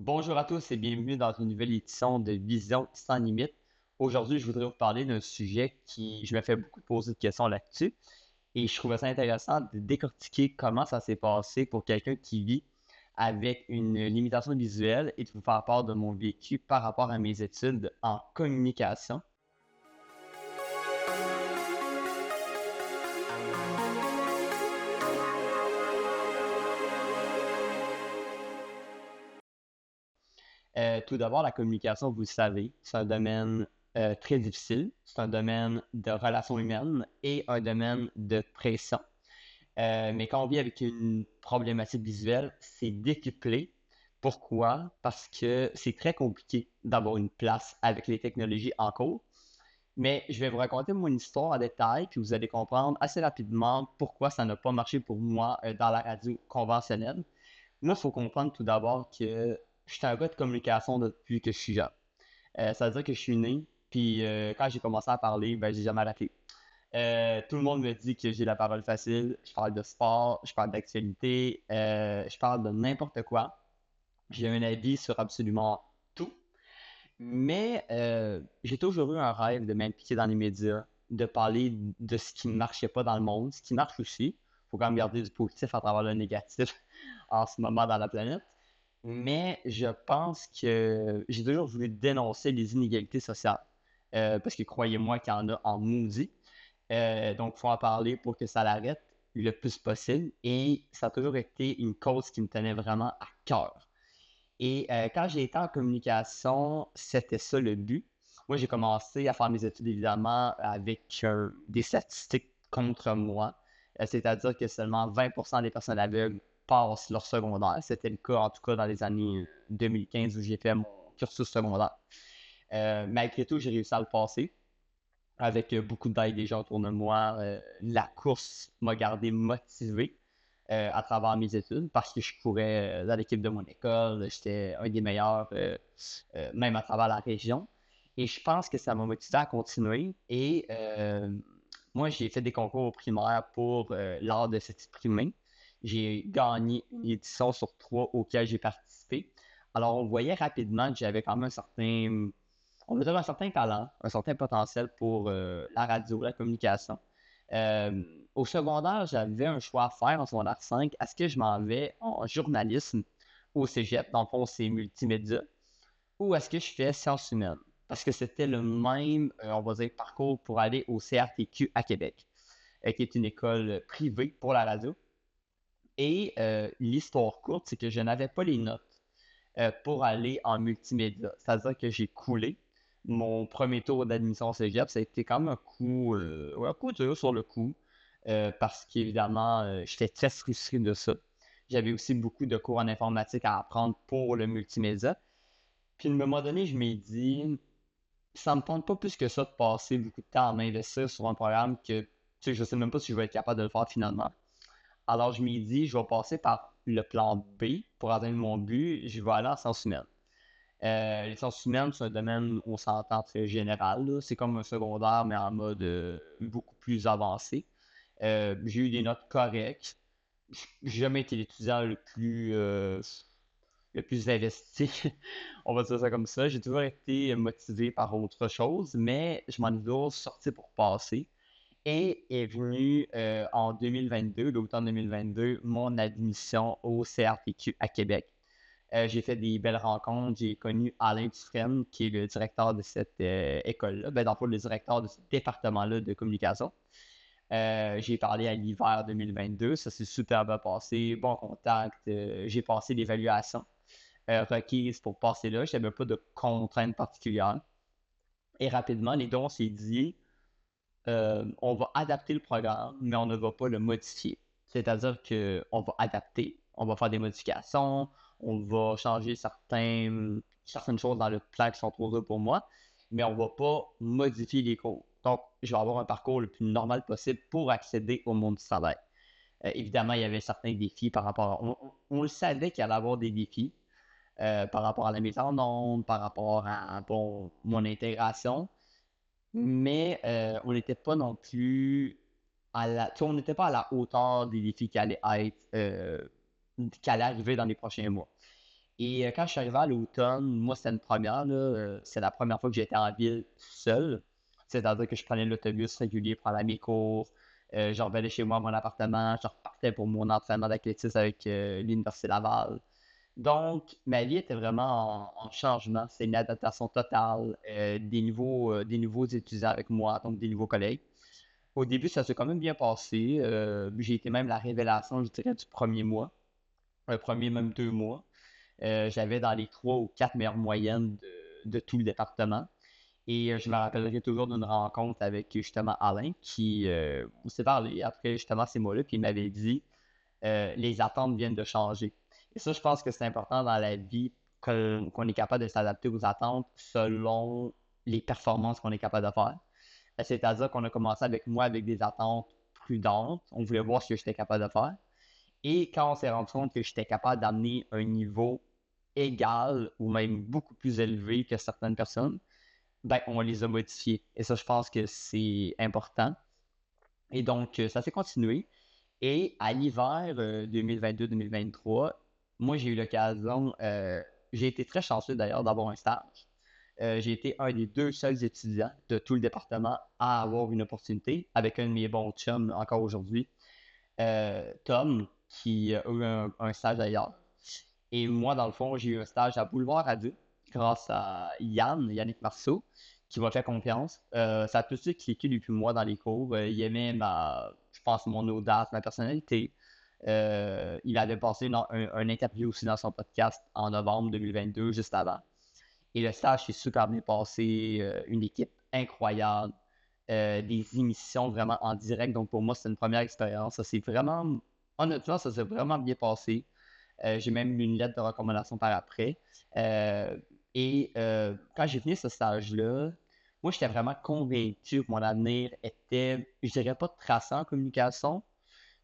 Bonjour à tous et bienvenue dans une nouvelle édition de Vision sans limite. Aujourd'hui, je voudrais vous parler d'un sujet qui, je me fais beaucoup poser de questions là-dessus et je trouvais ça intéressant de décortiquer comment ça s'est passé pour quelqu'un qui vit avec une limitation visuelle et de vous faire part de mon vécu par rapport à mes études en communication. Tout d'abord, la communication, vous le savez, c'est un domaine très difficile. C'est un domaine de relations humaines et un domaine de pression. Mais quand on vit avec une problématique visuelle, c'est décuplé. Pourquoi? Parce que c'est très compliqué d'avoir une place avec les technologies en cours. Mais je vais vous raconter mon histoire en détail, puis vous allez comprendre assez rapidement pourquoi ça n'a pas marché pour moi dans la radio conventionnelle. Moi, il faut comprendre tout d'abord que je suis un gars de communication depuis que je suis jeune. Ça veut dire que je suis né, puis quand j'ai commencé à parler, ben, j'ai jamais arrêté. Tout le monde me dit que j'ai la parole facile. Je parle de sport, je parle d'actualité, je parle de n'importe quoi. J'ai un avis sur absolument tout. Mais j'ai toujours eu un rêve de m'impliquer dans les médias, de parler de ce qui ne marchait pas dans le monde, ce qui marche aussi. Il faut quand même garder du positif à travers le négatif en ce moment dans la planète. Mais je pense que j'ai toujours voulu dénoncer les inégalités sociales. Parce que croyez-moi qu'il y en a en maudit. Donc, il faut en parler pour que ça l'arrête le plus possible. Et ça a toujours été une cause qui me tenait vraiment à cœur. Et quand j'ai été en communication, c'était ça le but. Moi, j'ai commencé à faire mes études, évidemment, avec des statistiques contre moi. C'est-à-dire que seulement 20% des personnes aveugles passent leur secondaire. C'était le cas, en tout cas, dans les années 2015 où j'ai fait mon cursus secondaire. Malgré tout, j'ai réussi à le passer avec beaucoup d'aide des gens autour de moi. La course m'a gardé motivé à travers mes études parce que je courais dans l'équipe de mon école. J'étais un des meilleurs, même à travers la région. Et je pense que ça m'a motivé à continuer. Et moi, j'ai fait des concours au primaire pour l'art de s'exprimer. J'ai gagné une édition sur trois auxquelles j'ai participé. Alors, on voyait rapidement que j'avais quand même un certain, on va dire un certain talent, un certain potentiel pour la radio, la communication. Euh, Au secondaire, j'avais un choix à faire en secondaire 5. Est-ce que je m'en vais en journalisme au cégep, dans le fond, c'est multimédia, ou est-ce que je fais sciences humaines? Parce que c'était le même, on va dire, parcours pour aller au CRTQ à Québec, qui est une école privée pour la radio. Et l'histoire courte, c'est que je n'avais pas les notes pour aller en multimédia. C'est-à-dire que j'ai coulé. Mon premier tour d'admission au cégep, ça a été quand même un coup, ouais, un coup dur sur le coup, parce qu'évidemment, j'étais très frustré de ça. J'avais aussi beaucoup de cours en informatique à apprendre pour le multimédia. Puis à un moment donné, je m'ai dit, ça me tente pas plus que ça de passer beaucoup de temps à m'investir sur un programme que, tu sais, je sais même pas si je vais être capable de le faire finalement. Alors je m'ai dit, je vais passer par le plan B pour atteindre mon but, je vais aller en sciences humaines. Les sciences humaines, c'est un domaine où on s'entend très général, là. C'est comme un secondaire, mais en mode beaucoup plus avancé. J'ai eu des notes correctes. J'ai jamais été l'étudiant le plus investi, on va dire ça comme ça. J'ai toujours été motivé par autre chose, mais je m'en ai toujours sorti pour passer. Et est venu en 2022, l'automne 2022, mon admission au CRTQ à Québec. J'ai fait des belles rencontres. J'ai connu Alain Dufresne, qui est le directeur de cette école-là, ben, dans le fond, le directeur de ce département-là de communication. J'ai parlé à l'hiver 2022, ça s'est super bien passé, bon contact. J'ai passé l'évaluation requise pour passer là. Je n'avais pas de contraintes particulières. Et rapidement, les deux, on s'est dit, on va adapter le programme, mais on ne va pas le modifier. C'est-à-dire qu'on va adapter, on va faire des modifications, on va changer certaines choses dans le plan qui sont trop dures pour moi, mais on ne va pas modifier les cours. Donc, je vais avoir un parcours le plus normal possible pour accéder au monde du travail. Évidemment, il y avait certains défis par rapport on le savait qu'il allait y avoir des défis par rapport à la mise en onde, par rapport à bon, mon intégration. Mais on n'était pas non plus tu sais, on n'était pas à la hauteur des défis qui allaient arriver dans les prochains mois. Et quand je suis arrivé à l'automne, moi, c'était une première, là, c'est la première fois que j'étais en ville seul. C'est-à-dire que je prenais l'autobus régulier pour aller à mes cours. Je revenais chez moi à mon appartement. Je repartais pour mon entraînement d'athlétisme avec l'Université Laval. Donc, ma vie était vraiment en changement. C'est une adaptation totale, des nouveaux étudiants avec moi, donc des nouveaux collègues. Au début, ça s'est quand même bien passé. J'ai été même la révélation, je dirais, du premier mois, le premier même 2 mois. J'avais dans les 3 ou 4 meilleures moyennes de tout le département. Et je me rappellerai toujours d'une rencontre avec justement Alain qui on s'est parlé après justement ces mots-là, puis il m'avait dit les attentes viennent de changer. Et ça, je pense que c'est important dans la vie qu'on est capable de s'adapter aux attentes selon les performances qu'on est capable de faire. C'est-à-dire qu'on a commencé avec moi avec des attentes prudentes. On voulait voir ce que j'étais capable de faire. Et quand on s'est rendu compte que j'étais capable d'amener un niveau égal ou même beaucoup plus élevé que certaines personnes, ben, on les a modifiés. Et ça, je pense que c'est important. Et donc, ça s'est continué. Et à l'hiver 2022-2023, moi, j'ai eu l'occasion, j'ai été très chanceux d'ailleurs d'avoir un stage. J'ai été un des 2 seuls étudiants de tout le département à avoir une opportunité avec un de mes bons chums encore aujourd'hui, Tom, qui a eu un stage ailleurs. Et moi, dans le fond, j'ai eu un stage à Boulevard Adieu grâce à Yannick Marceau, qui m'a fait confiance. Ça a tout de suite cliqué depuis moi dans les cours. Il aimait je pense, mon audace, ma personnalité. Il avait passé un interview aussi dans son podcast en novembre 2022, juste avant. Et le stage s'est super bien passé. Une équipe incroyable. Des émissions vraiment en direct. Donc, pour moi, c'est une première expérience. Ça s'est vraiment, honnêtement, ça s'est vraiment bien passé. J'ai même eu une lettre de recommandation par après. Euh, Quand j'ai fini ce stage-là, moi, j'étais vraiment convaincu que mon avenir était, je dirais pas tracé en communication,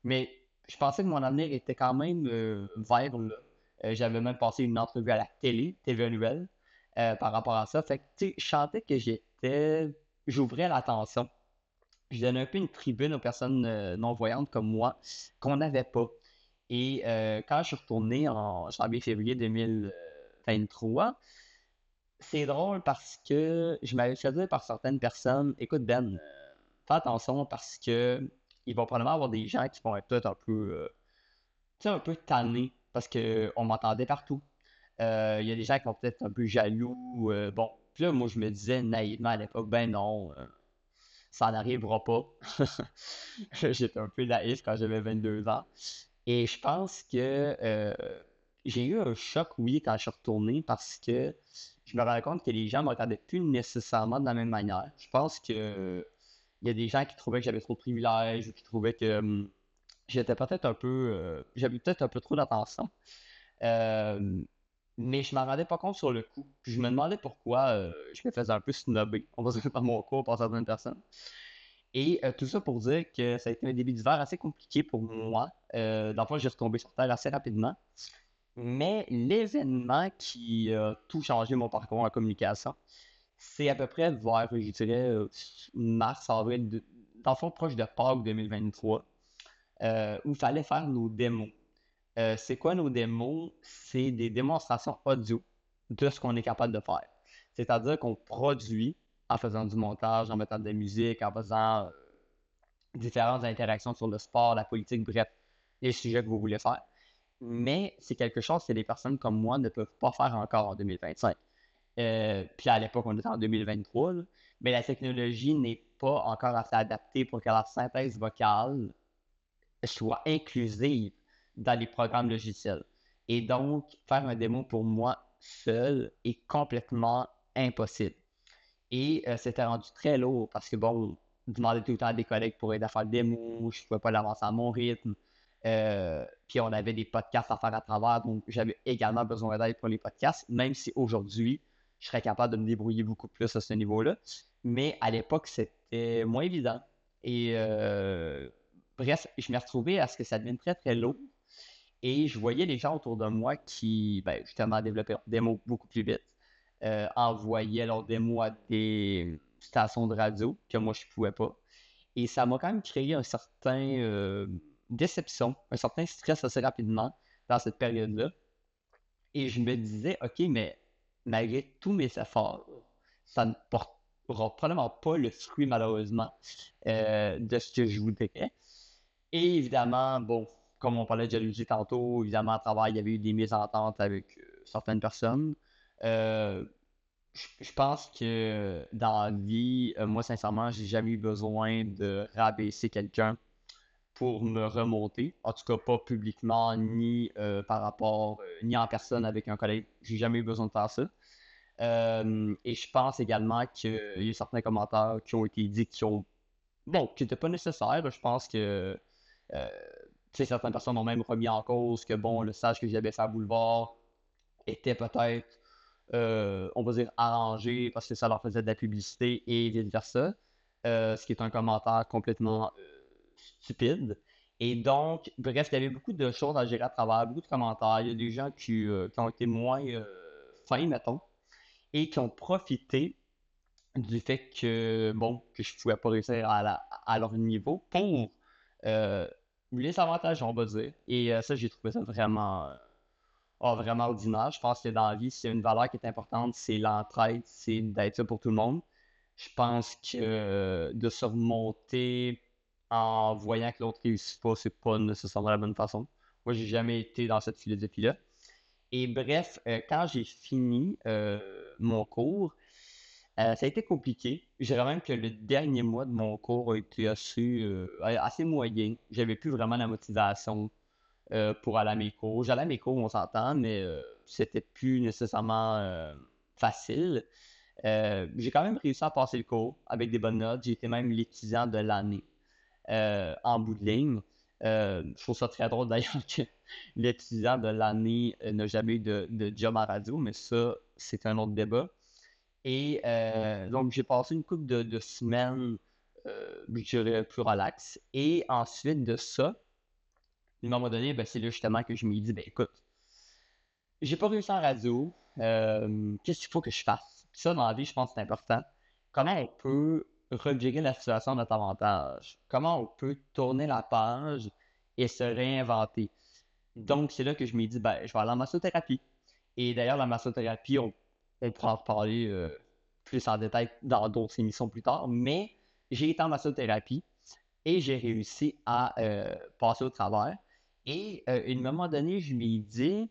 mais je pensais que mon avenir était quand même vers là. J'avais même passé une entrevue à la télé, TVA Nouvelle, par rapport à ça. Fait que, tu sais, je sentais que j'ouvrais l'attention. Je donnais un peu une tribune aux personnes non-voyantes comme moi qu'on n'avait pas. Et quand je suis retourné en janvier-février 2023, c'est drôle parce que je m'avais fait dire par certaines personnes, écoute Ben, fais attention parce que il va probablement avoir des gens qui vont être peut-être un peu, tu sais, un peu tannés parce qu'on m'entendait partout. Il y a des gens qui vont peut-être être un peu jaloux. Bon, puis là, moi, je me disais naïvement à l'époque, ben non, ça n'arrivera pas. J'étais un peu naïf quand j'avais 22 ans. Et je pense que j'ai eu un choc, oui, quand je suis retourné parce que je me rendais compte que les gens ne me regardaient plus nécessairement de la même manière. Je pense que il y a des gens qui trouvaient que j'avais trop de privilèges ou qui trouvaient que j'étais peut-être un peu, j'avais peut-être un peu trop d'attention. Euh, mais je m'en rendais pas compte sur le coup. Puis je me demandais pourquoi je me faisais un peu snobber, on va dire, par mon cours, par certaines personnes. Et tout ça pour dire que ça a été un début d'hiver assez compliqué pour moi. Dans le fond, j'ai retombé sur Terre assez rapidement. Mais l'événement qui a tout changé mon parcours en communication, c'est à peu près vers, je dirais, mars, avril, dans le fond, proche de Pâques 2023, où il fallait faire nos démos. C'est quoi nos démos? C'est des démonstrations audio de ce qu'on est capable de faire. C'est-à-dire qu'on produit en faisant du montage, en mettant de la musique, en faisant différentes interactions sur le sport, la politique, bref, les sujets que vous voulez faire. Mais c'est quelque chose que les personnes comme moi ne peuvent pas faire encore en 2025. Puis à l'époque, on était en 2023, là, mais la technologie n'est pas encore assez adaptée pour que la synthèse vocale soit inclusive dans les programmes logiciels. Et donc, faire un démo pour moi seul est complètement impossible. Et c'était rendu très lourd parce que, bon, je demandais tout le temps à des collègues pour aider à faire le démo, je ne pouvais pas l'avancer à mon rythme. Puis on avait des podcasts à faire à travers, donc j'avais également besoin d'aide pour les podcasts, même si aujourd'hui, je serais capable de me débrouiller beaucoup plus à ce niveau-là. Mais à l'époque, c'était moins évident. Et bref, je me retrouvais à ce que ça devienne très, très lourd. Et je voyais les gens autour de moi qui, ben, justement, développaient leurs démos beaucoup plus vite, envoyaient leurs démos à des stations de radio que moi, je ne pouvais pas. Et ça m'a quand même créé un certain déception, un certain stress assez rapidement dans cette période-là. Et je me disais, OK, mais malgré tous mes efforts, ça ne portera probablement pas le fruit, malheureusement, de ce que je voudrais. Et évidemment, bon, comme on parlait de jalousie tantôt, évidemment, à travers, il y avait eu des mésententes avec certaines personnes. Euh, je pense que dans la vie, moi, sincèrement, j'ai jamais eu besoin de rabaisser quelqu'un pour me remonter. En tout cas, pas publiquement, ni par rapport, ni en personne avec un collègue. J'ai jamais eu besoin de faire ça. Et je pense également qu'il y a certains commentaires qui ont été dits bon, qui n'étaient pas nécessaires. Je pense que, euh, tu sais, certaines personnes ont même remis en cause que, bon, le stage que j'avais fait à Boulevard était peut-être, on va dire, arrangé parce que ça leur faisait de la publicité et vice-versa. Ce qui est un commentaire complètement stupide. Et donc, bref, il y avait beaucoup de choses à gérer à travers, beaucoup de commentaires. Il y a des gens qui ont été moins fins, mettons, et qui ont profité du fait que, bon, que je ne pouvais pas réussir à leur niveau pour euh, les avantages, on va dire. Et ça, j'ai trouvé ça vraiment ordinaire. Je pense que dans la vie, s'il y a une valeur qui est importante, c'est l'entraide, c'est d'être là pour tout le monde. Je pense que de se remonter en voyant que l'autre réussit pas, c'est pas nécessairement la bonne façon. Moi, j'ai jamais été dans cette philosophie-là. Et bref, quand j'ai fini mon cours, ça a été compliqué. Je dirais même que le dernier mois de mon cours a été assez moyen. J'avais plus vraiment la motivation pour aller à mes cours. J'allais à mes cours, on s'entend, mais c'était plus nécessairement facile. J'ai quand même réussi à passer le cours avec des bonnes notes. J'ai été même l'étudiant de l'année en bout de ligne. Je trouve ça très drôle d'ailleurs que l'étudiant de l'année n'a jamais eu de job en radio, mais ça, c'est un autre débat. Et donc, j'ai passé une couple de semaines, je dirais, plus relax. Et ensuite de ça, à un moment donné, ben, c'est là justement que je me dis, ben écoute, j'ai pas réussi en radio, qu'est-ce qu'il faut que je fasse? Puis ça, dans la vie, je pense que c'est important. Comment on peut revirer la situation à notre avantage? Comment on peut tourner la page et se réinventer? Donc, c'est là que je me dis, ben, je vais aller en massothérapie. Et d'ailleurs, la massothérapie, on pourra en reparler plus en détail dans d'autres émissions plus tard, mais j'ai été en massothérapie et j'ai réussi à passer au travers. Et à un moment donné, je m'ai dit,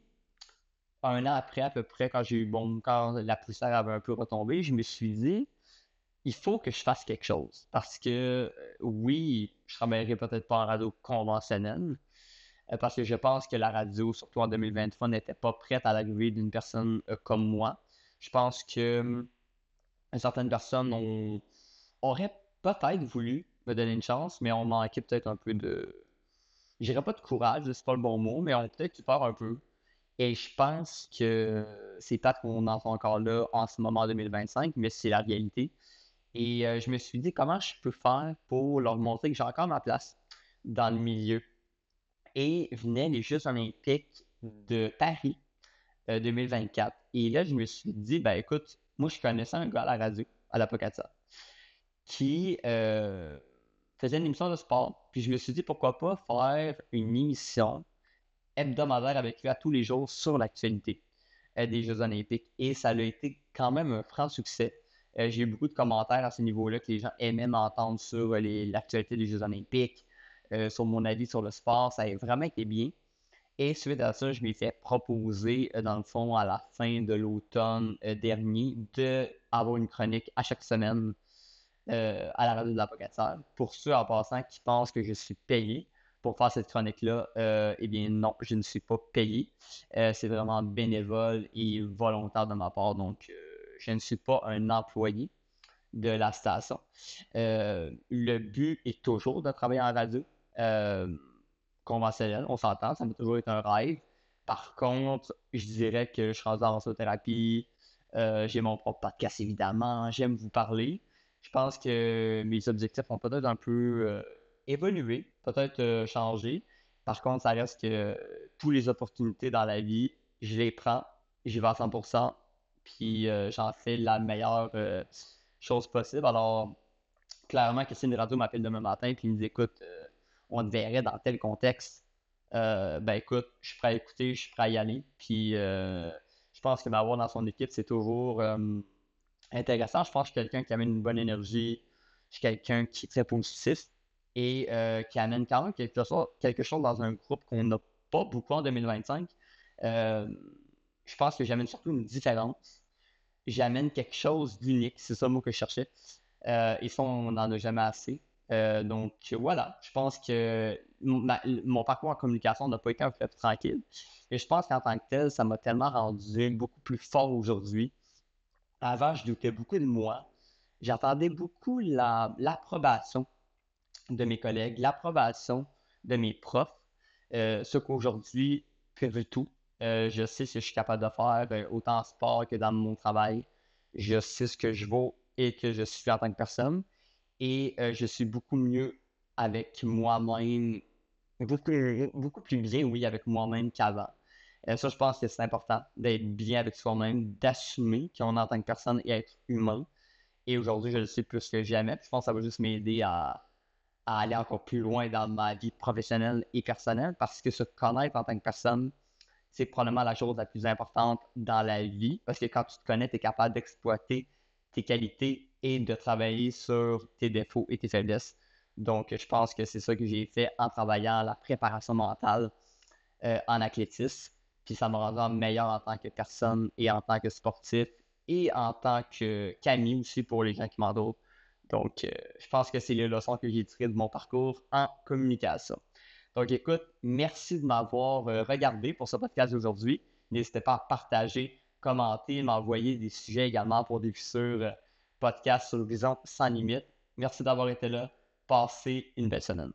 un an après à peu près, quand la poussière avait un peu retombé, je me suis dit, il faut que je fasse quelque chose. Parce que oui, je travaillerai peut-être pas en radio conventionnelle, parce que je pense que la radio, surtout en 2023, n'était pas prête à l'arrivée d'une personne comme moi. Je pense que certaines personnes auraient peut-être voulu me donner une chance, mais on manquait peut-être un peu je dirais pas de courage, c'est pas le bon mot, mais on a peut-être eu peur un peu. Et je pense que c'est peut-être qu'on en soit encore là en ce moment en 2025, mais c'est la réalité. Et je me suis dit comment je peux faire pour leur montrer que j'ai encore ma place dans le milieu. Et venaient les Jeux olympiques de Paris 2024. Et là, je me suis dit, ben écoute, moi je connaissais un gars à la radio, à la Pocata, qui faisait une émission de sport. Puis je me suis dit, pourquoi pas faire une émission hebdomadaire avec lui à tous les jours sur l'actualité des Jeux olympiques. Et ça a été quand même un franc succès. J'ai eu beaucoup de commentaires à ce niveau-là que les gens aimaient m'entendre sur l'actualité des Jeux olympiques, sur mon avis sur le sport. Ça a vraiment été bien. Et suite à ça, je m'ai fait proposer, dans le fond, à la fin de l'automne dernier, d'avoir une chronique à chaque semaine à la radio de la Pocatière. Pour ceux en passant qui pensent que je suis payé pour faire cette chronique-là, eh bien non, je ne suis pas payé. C'est vraiment bénévole et volontaire de ma part, donc je ne suis pas un employé de la station. Le but est toujours de travailler en radio conventionnelle, on s'entend, ça m'a toujours été un rêve. Par contre, je dirais que je suis rendu en massothérapie, j'ai mon propre podcast évidemment, j'aime vous parler. Je pense que mes objectifs ont peut-être un peu évolué, peut-être changé. Par contre, ça reste que toutes les opportunités dans la vie, je les prends, j'y vais à 100%, puis j'en fais la meilleure chose possible. Alors, clairement, que si une radio m'appelle demain matin et me dit écoute, on te verrait dans tel contexte, Ben écoute, je suis prêt à écouter, je suis prêt à y aller. Puis je pense que m'avoir dans son équipe, c'est toujours intéressant. Je pense que je suis quelqu'un qui amène une bonne énergie. Je suis quelqu'un qui est très positif et qui amène quand même quelque chose dans un groupe qu'on n'a pas beaucoup en 2025. Euh, je pense que j'amène surtout une différence. J'amène quelque chose d'unique. C'est ça le mot que je cherchais. Et ça, on n'en a jamais assez. Donc voilà, je pense que mon parcours en communication n'a pas été un peu tranquille. Et je pense qu'en tant que tel, ça m'a tellement rendu beaucoup plus fort aujourd'hui. Avant, je doutais beaucoup de moi. J'attendais beaucoup l'approbation de mes collègues, l'approbation de mes profs. Ce qu'aujourd'hui, plus du tout. Je sais ce que je suis capable de faire, autant en sport que dans mon travail. Je sais ce que je vaux et que je suis en tant que personne. Et je suis beaucoup mieux avec moi-même, beaucoup plus bien, oui, avec moi-même qu'avant. Ça, je pense que c'est important d'être bien avec soi-même, d'assumer qu'on est en tant que personne et être humain. Et aujourd'hui, je le sais plus que jamais. Puis je pense que ça va juste m'aider à aller encore plus loin dans ma vie professionnelle et personnelle parce que se connaître en tant que personne, c'est probablement la chose la plus importante dans la vie parce que quand tu te connais, tu es capable d'exploiter tes qualités et de travailler sur tes défauts et tes faiblesses. Donc, je pense que c'est ça que j'ai fait en travaillant la préparation mentale en athlétisme. Puis ça m'a rendu meilleur en tant que personne et en tant que sportif et en tant qu'ami aussi pour les gens qui m'entourent. Donc, je pense que c'est les leçons que j'ai tirées de mon parcours en communication. Donc, écoute, merci de m'avoir regardé pour ce podcast d'aujourd'hui. N'hésitez pas à partager, commenter, m'envoyer des sujets également pour des futurs podcasts sur l'horizon sans limite. Merci d'avoir été là. Passez une belle semaine.